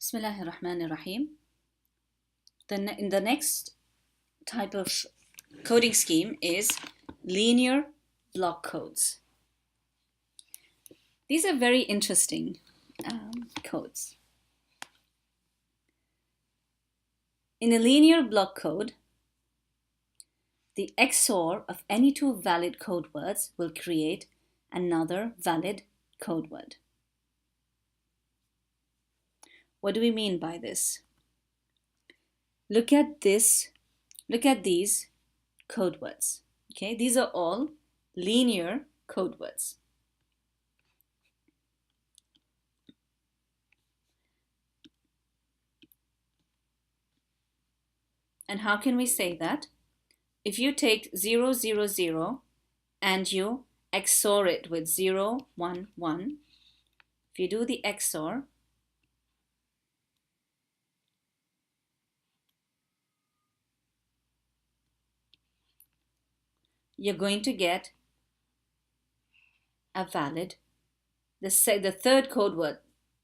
Bismillahirrahmanirrahim. In the next type of coding scheme is linear block codes. These are very interesting codes. In a linear block code, the XOR of any two valid code words will create another valid code word. What do we mean by this? Look at these code words. Okay, these are all linear code words. And how can we say that? If you take 0, 0, 0 and you XOR it with 0, 1, 1, if you do the XOR, you're going to get a valid, the third code word,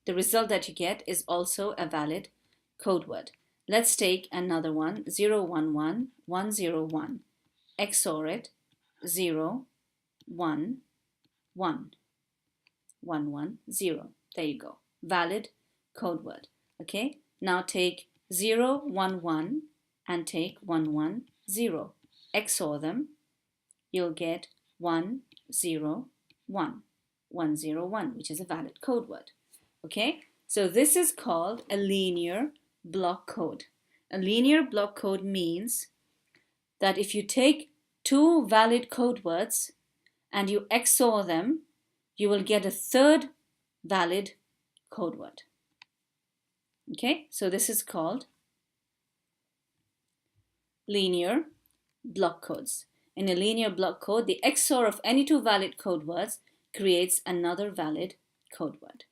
the result that you get is also a valid code word. Let's take another one, 0, 1, 1, 1, 0, 1, XOR it, 0, 1, 1, 1, 1, 0. There you go, valid code word. Okay, now take 0, 1, 1 and take 1, 1, 0. XOR them, you'll get 1, 0, 1, 1, 0, 1, which is a valid code word. Okay, so this is called a linear block code. A linear block code means that if you take two valid code words and you XOR them, you will get a third valid code word. Okay, so this is called linear block codes. In a linear block code, the XOR of any two valid code words creates another valid code word.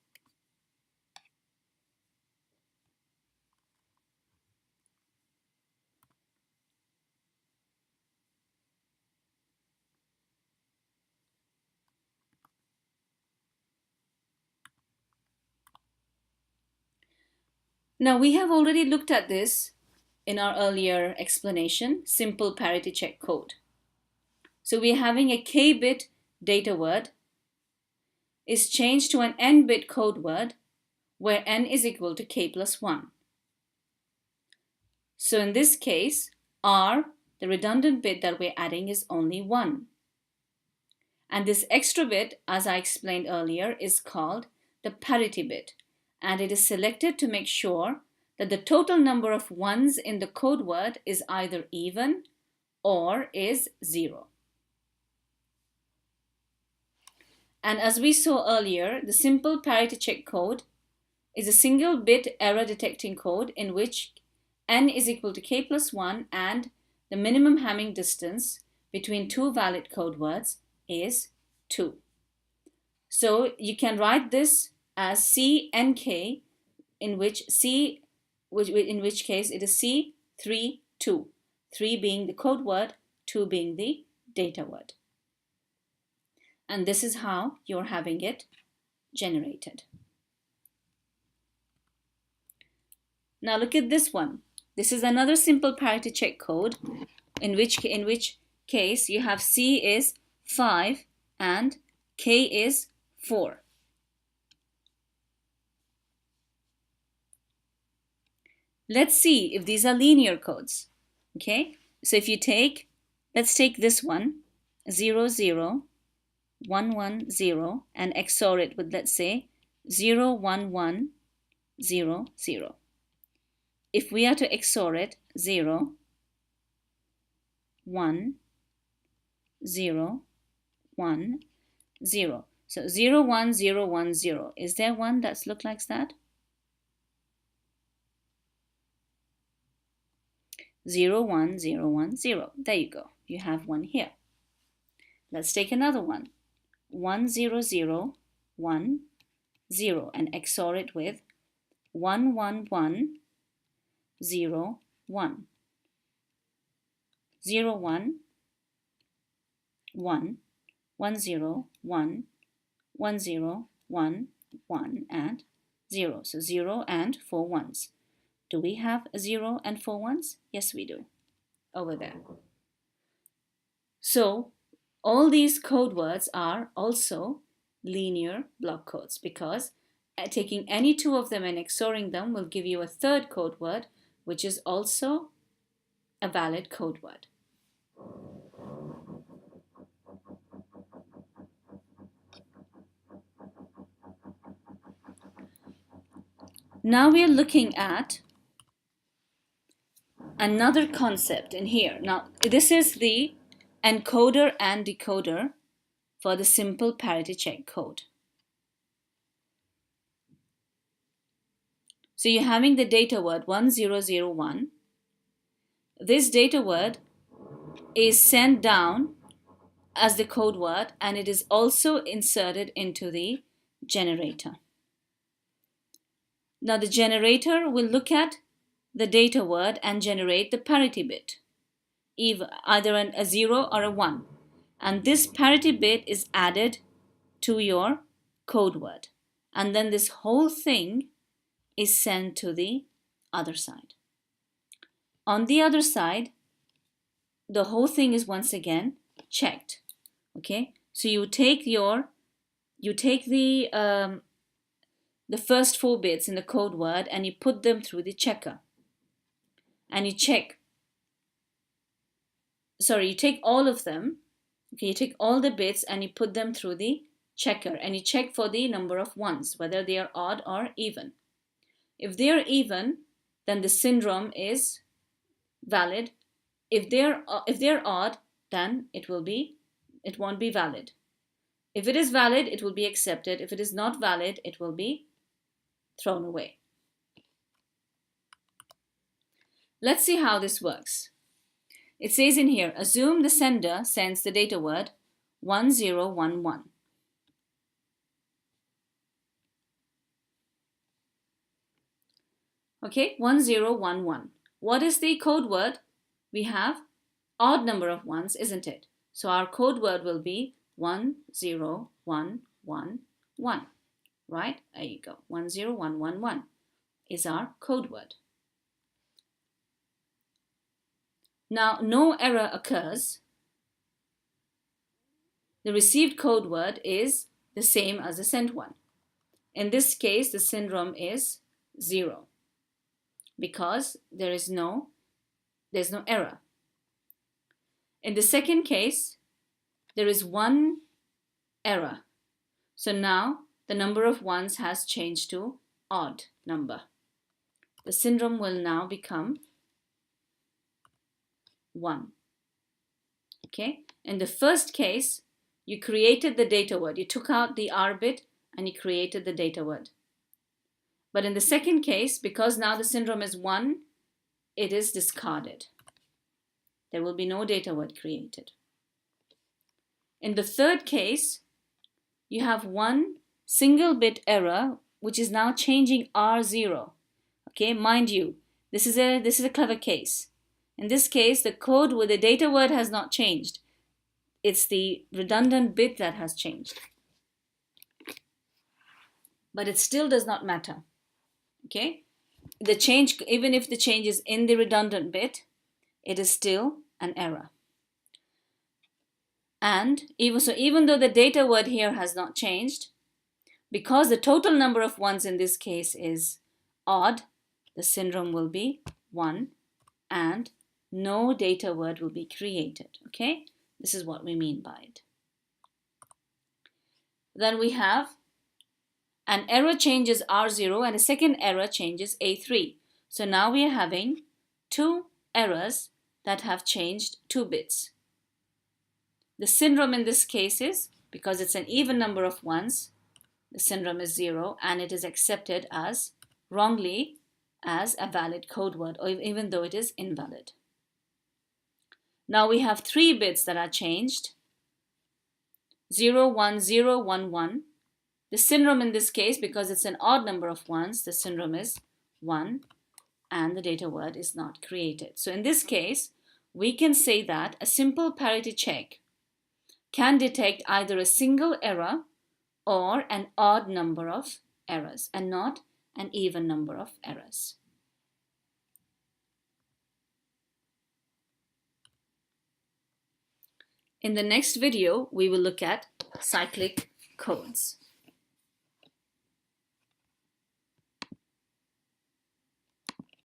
Now we have already looked at this in our earlier explanation, simple parity check code. So we're having a k-bit data word is changed to an n-bit code word where n is equal to k plus 1. So in this case, r, the redundant bit that we're adding, is only 1. And this extra bit, as I explained earlier, is called the parity bit. And it is selected to make sure that the total number of ones in the code word is either even or is 0. And as we saw earlier, the simple parity check code is a single bit error detecting code in which n is equal to k plus 1 and the minimum Hamming distance between two valid code words is 2. So you can write this as CNK, in which case it is C3, 2. 3 being the code word, 2 being the data word. And this is how you're having it generated. Now look at this one. This is another simple parity check code in which case you have C is 5 and K is 4. Let's see if these are linear codes. Okay, so if you take, let's take this one, 0, 0, 1, 1, 0, and XOR it with, let's say, 0, 1, 1, 0, 0. If we are to XOR it, 0, 1, 0, 1, 0. So 0, 1, 0, 1, 0. Is there one that's looked like that? 0, 1, 0, 1, 0. There you go. You have one here. Let's take another one. 1, 0, 0, 1, 0. And XOR it with 1, 1, 1, 0, 1. 0, 1, 1, 1, 0, 1, 1, 0, 1, 1, and 0. So 0 and 4 ones. Do we have a 0 and 4 ones? Yes, we do. Over there. So all these code words are also linear block codes because taking any two of them and XORing them will give you a third code word, which is also a valid code word. Now we are looking at another concept in here. Now this is the encoder and decoder for the simple parity check code. So you're having the data word 1001. This data word is sent down as the code word and it is also inserted into the generator. Now the generator will look at the data word and generate the parity bit, either a 0 or a 1. And this parity bit is added to your code word. And then this whole thing is sent to the other side. On the other side, the whole thing is once again checked. Okay, so you take the first 4 bits in the code word and you put them through the checker. And you check. Sorry, you take all of them. Okay, you take all the bits and you put them through the checker and you check for the number of ones, whether they are odd or even. If they are even, then the syndrome is valid. If they're odd, then it won't be valid. If it is valid, it will be accepted. If it is not valid, it will be thrown away. Let's see how this works. It says in here, assume the sender sends the data word 1011. Okay, 1011. What is the code word? We have odd number of ones, isn't it? So our code word will be 10111. Right? There you go. 10111 is our code word. Now, no error occurs. The received code word is the same as the sent one. In this case, the syndrome is 0 because there's no error. In the second case, there is 1 error. So now the number of ones has changed to odd number. The syndrome will now become 1. Okay? In the first case, you created the data word. You took out the R bit and you created the data word. But in the second case, because now the syndrome is 1, it is discarded. There will be no data word created. In the third case, you have 1 single bit error, which is now changing R0. Okay, mind you, this is a clever case. In this case, the code with the data word has not changed. It's the redundant bit that has changed. But it still does not matter. Okay? The change, even if the change is in the redundant bit, it is still an error. And even though the data word here has not changed, because the total number of ones in this case is odd, the syndrome will be 1 and no data word will be created. Okay? This is what we mean by it. Then we have an error changes R0 and a second error changes A3. So now we are having 2 errors that have changed 2 bits. The syndrome in this case is, because it's an even number of ones, the syndrome is 0 and it is accepted as wrongly as a valid code word, or even though it is invalid. Now we have 3 bits that are changed. 01011. The syndrome in this case, because it's an odd number of ones, the syndrome is 1 and the data word is not created. So in this case, we can say that a simple parity check can detect either a single error or an odd number of errors and not an even number of errors. In the next video, we will look at cyclic codes.